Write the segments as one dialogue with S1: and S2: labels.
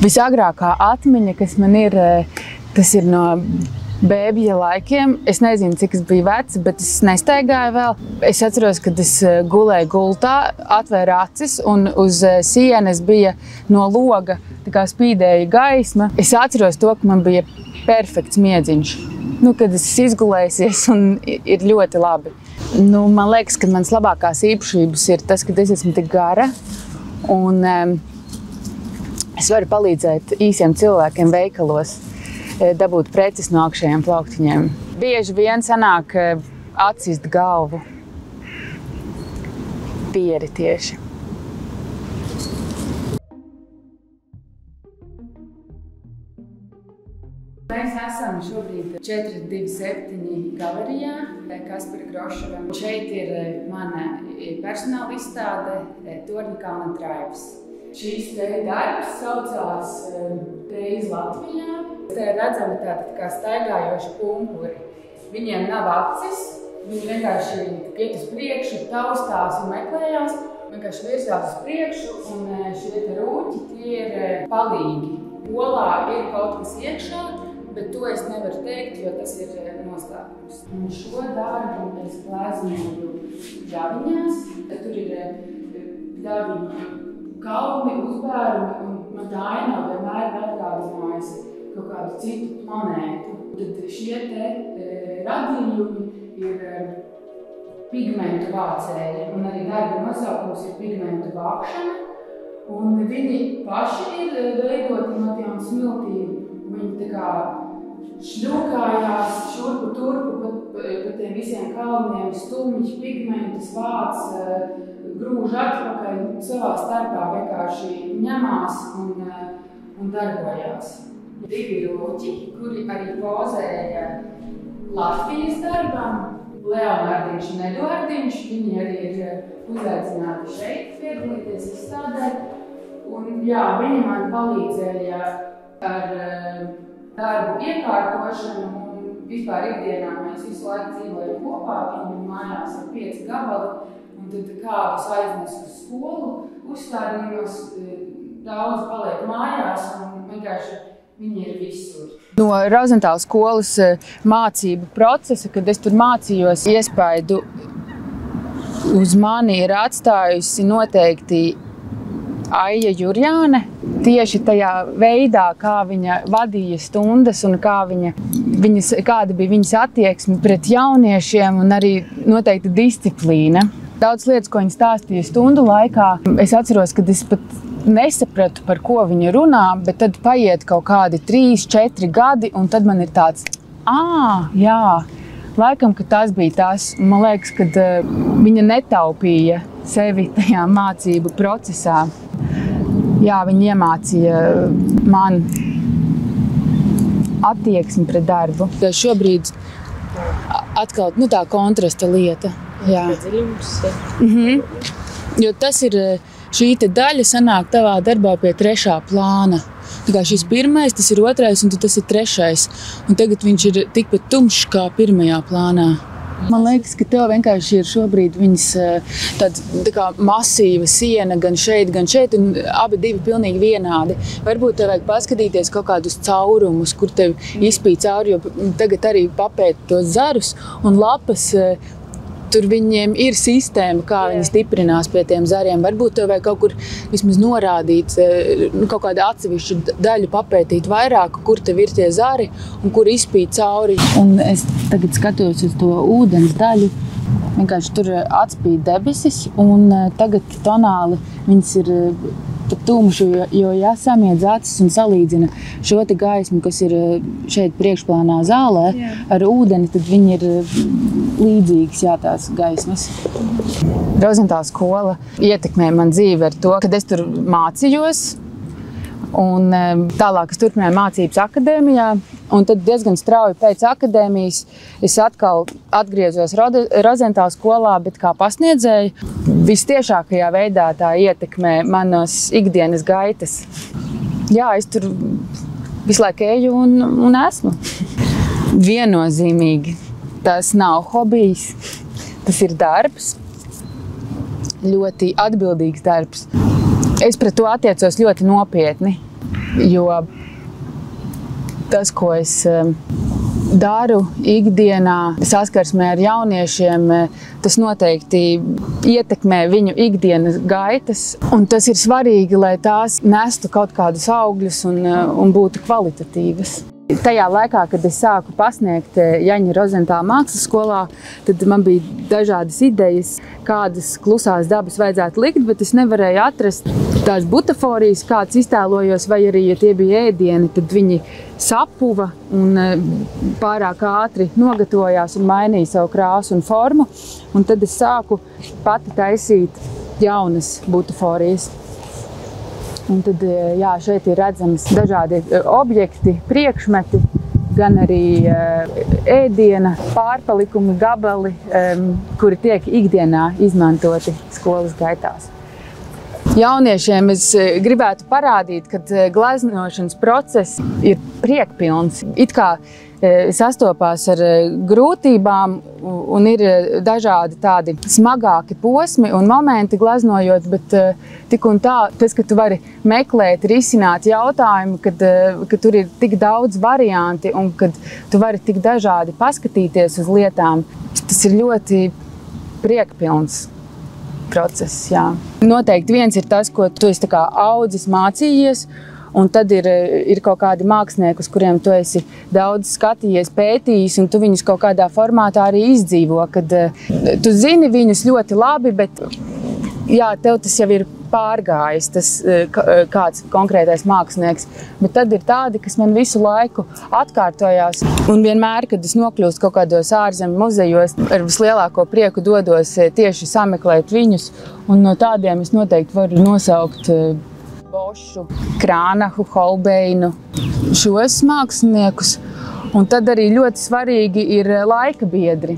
S1: Visagrākā atmiņa, kas man ir, tas ir no bēbija laikiem. Es nezinu, cik es biju veca, bet es nestaigāju vēl. Es atceros, kad es gulēju gultā, atvēru acis un uz sienas bija no loga tā kā spīdēja gaisma. Es atceros to, ka man bija perfekts miedziņš. Kad es izgulējusies un ir ļoti labi. Man liekas, ka mans labākās īpašības ir tas, ka es esmu tik gara un es varu palīdzēt īsiem cilvēkiem veikalos dabūt preces no augšējiem plauktiņiem. Bieži vien sanāk atsist galvu. Pieri tieši. Mēs esam šobrīd 427 galerijā Kaspara Groševa. Šeit ir mana personāla izstāde Torņkalna draips. Šīs darbs saucās Reiz Latvijā. Te redzami tādi kā staigājoši pumpuri. Viņiem nav acis, viņi vienkārši iet uz priekšu, taustās un meklējās. Vienkārši virzās uz priekšu un šie rūķi tie ir palīgi. Olā ir kaut kas iekšā, bet to es nevaru teikt, jo tas ir noslēpums. Un šo darbu es gleznoju ļaviņās. Tur ir ļaviņu kalni, uzbērumi, un man tā aina vienmēr ir atgādinājusi kaut kādu citu planētu. Tad šie te radījumi ir pigmentu vācēji, un arī darba nosaukums ir pigmentu vākšana. Un viņi paši ir veidoti no tiem smiltīm. Viņi tā kā šļūkājās šurpu turpu pa tiem visiem kalniem, stumji, pigmentus vāc, grūž atpakaļ, savā starpā vienkārši ņemās un darbojās. Divi rūķi, kuri arī pozēja Latvijas darbam, Leonardiņš un Eduardiņš, viņi arī ir uzaicināti šeit piedalīties izstādē. Un jā, viņi man palīdzēja ar darbu iekārtošanu un vispār ikdienā mēs visu laiku dzīvojam kopā, viņu mājās ir 5 gabali. Un tad kādus aiznes uz skolu, uzstādījumos, daudz paliek mājās un vienkārši viņi ir visur. No Rozentāla skolas mācību procesa, kad es tur mācījos, iespaidu uz mani ir atstājusi noteikti Aija Jurjāne. Tieši tajā veidā, kā viņa vadīja stundas un kāda bija viņas attieksme pret jauniešiem un arī noteikti disciplīna. Daudz lietas, ko viņa stāstīja stundu laikā, es atceros, kad es pat nesapratu, par ko viņa runā, bet tad paiet kaut kādi 3-4 gadi, un tad man ir tāds, jā, laikam, ka tas bija tas. Man liekas, ka viņa netaupīja sevi tajā mācību procesā. Jā, viņa iemācīja man attieksmi pret darbu. Šobrīd atkal tā kontrasta lieta. Jā. Jo tas ir, šī daļa sanāk tavā darbā pie 3. plāna. Tā kā šis 1, tas ir 2 un tas ir 3. Un tagad viņš ir tikpat tumšs kā 1. plānā. Man liekas, ka tev vienkārši ir šobrīd viņas tā kā masīva siena gan šeit, un abi divi pilnīgi vienādi. Varbūt tev vajag paskatīties kaut kādus caurumus, kur tev izpīd cauri, jo tagad arī papēt tos zarus un lapas. Tur viņiem ir sistēma, kā viņi stiprinās pie tiem zariem. Varbūt tev vajag kaut kur vismaz norādīt, kaut kādu atsevišķu daļu papētīt vairāk, kur tev ir tie zari un kur izpīt cauri. Un es tagad skatos uz to ūdens daļu. Vienkārši tur atspīd debesis un tagad tonāli viņas ir tumši, jo samiedz acis un salīdzina šo te gaismu, kas ir šeit priekšplānā zālē, ar ūdeni, tad viņi ir līdzīgas, tās gaismas. Rozentāla skola ietekmē man dzīvi ar to, kad es tur mācījos, un tālāk es turpināju mācības akadēmijā, un tad diezgan strauji pēc akadēmijas es atkal atgriezos Rozentāla skolā, bet kā pasniedzēju. Vistiešākajā veidā tā ietekmē manas ikdienas gaitas. Jā, es tur visu laiku eju un esmu. Viennozīmīgi tas nav hobijs, tas ir darbs, ļoti atbildīgs darbs. Es pret to attiecos ļoti nopietni.
S2: Jo tas, ko es daru ikdienā, saskarsmē ar jauniešiem, tas noteikti ietekmē viņu ikdienas gaitas. Un tas ir svarīgi, lai tās nestu kaut kādus augļus un būtu kvalitatīvas. Tajā laikā, kad es sāku pasniegt Jaņa Rozentāla mākslas skolā, tad man bija dažādas idejas, kādas klusās dabas vajadzētu likt, bet es nevarēju atrast tās butaforijas, kāds iztēlojos, vai arī, ja tie bija ēdieni, tad viņi sapuva un pārāk ātri nogatavojās un mainīja savu krāsu un formu. Un tad es sāku pati taisīt jaunas butaforijas. Un tad, jā, šeit ir redzams dažādi objekti, priekšmeti, gan arī ēdiena, pārpalikumi, gabali, kuri tiek ikdienā izmantoti skolas gaitās. Jauniešiem es gribētu parādīt, ka gleznošanas process ir priekpilns. It kā sastopās ar grūtībām un ir dažādi tādi smagāki posmi un momenti gleznojot, bet tik un tā, tas, ka tu vari meklēt, risināt jautājumu, kad tur ir tik daudz varianti un kad tu vari tik dažādi paskatīties uz lietām, tas ir ļoti priekpilns process, jā. Noteikti viens ir tas, ko tu esi tā kā audzis, mācījies, un tad ir kaut kādi mākslinieki, uz kuriem tu esi daudz skatījies, pētījis, un tu viņus kaut kādā formātā arī izdzīvo, kad tu zini viņus ļoti labi, bet jā, tev tas jau ir pārgājis, tas kāds konkrētais mākslinieks, bet tad ir tādi, kas man visu laiku atkārtojās. Un vienmēr, kad es nokļūstu kaut kādos ārzemju muzejos, ar vislielāko prieku dodos tieši sameklēt viņus, un no tādiem es noteikti varu nosaukt Bošu, Krānahu, Holbeinu, šos māksliniekus. Un tad arī ļoti svarīgi ir laika biedri.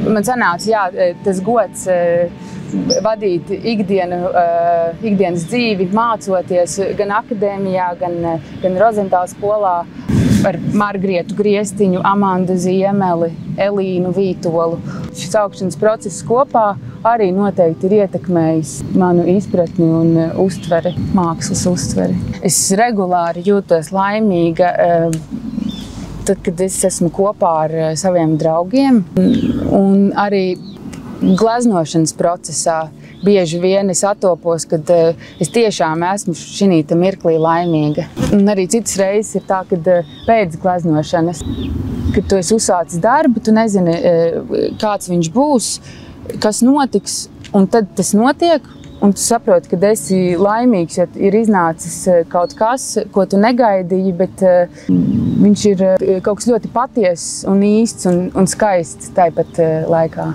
S2: Man sanāca, jā, tas gods vadīt ikdienas dzīvi, mācoties gan akadēmijā, gan Rozentāla skolā ar Margrietu Griestiņu, Amandu Ziemeli, Elīnu Vītolu. Šis augšanas process kopā arī noteikti ir ietekmējis manu izpratni un uztveri, mākslas uztveri. Es regulāri jūtos laimīga, tad, kad es esmu kopā ar saviem draugiem, un arī gleznošanas procesā bieži vien es attopos, kad es tiešām esmu šī mirklī laimīga. Un arī citas reizes ir tā, kad pēc gleznošanas, kad tu esi uzsācis darbu, tu nezini, kāds viņš būs, kas notiks, un tad tas notiek, un tu saproti, ka esi laimīgs, ja ir iznācis kaut kas, ko tu negaidīji, bet viņš ir kaut kas ļoti patiess un īsts un skaists tāpat laikā.